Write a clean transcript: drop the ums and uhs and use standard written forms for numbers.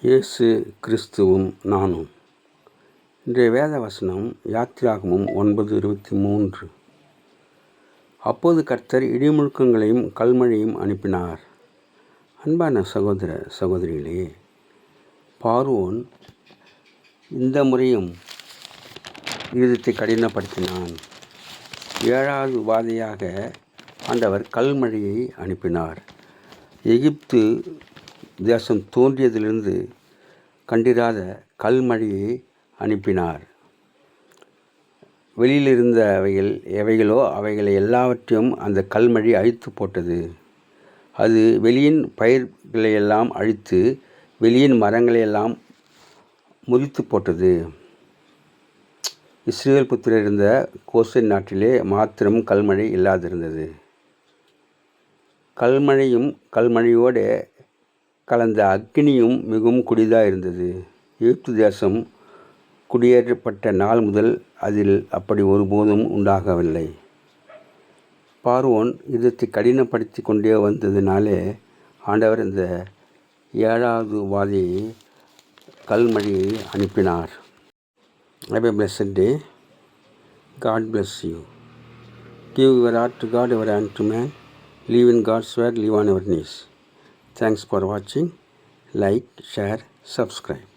இயேசு கிறிஸ்துவும் நானும். இன்றைய வேத வசனம் யாத்திராகமம் 9:23. அப்போது கர்த்தர் இடிமுழக்கங்களையும் கல்மழையும் அனுப்பினார். அன்பான சகோதர சகோதரிகளே, பார்வோன் இந்த முறையும் இருதயத்தை கடினப்படுத்தினான். 7வது வாதையாக ஆண்டவர் கல்மழையை அனுப்பினார். எகிப்து தேசம் தோன்றியதிலிருந்து கண்டிராத கல்மழையை அனுப்பினார். வெளியில் இருந்த எவைகளோ அவைகளை எல்லாவற்றையும் அந்த கல்மழை அழித்து போட்டது. அது வெளியின் பயிர்களையெல்லாம் அழித்து வெளியின் மரங்களையெல்லாம் முறித்து போட்டது. இஸ்ரவேல் புத்திரர் இருந்த கோசேன் நாட்டிலே மாத்திரம் கல்மழை இல்லாதிருந்தது. கல்மழையும் கல்மழையோடு கலந்த அக்கினியும் மிகவும் கொடிதாக இருந்தது. எகிப்து தேசம் குடியேற்றப்பட்ட நாள் முதல் அதில் அப்படி ஒருபோதும் உண்டாகவில்லை. பார்வோன் இதத்தை கடினப்படுத்தி கொண்டே வந்ததினாலே ஆண்டவர் இந்த 7வது வாதையை கல்மழையை அனுப்பினார். Have a blessed day. God bless you. Give your heart to God, your hand to man. Live in God's word, live on your knees. Thanks for watching. Like, share, subscribe.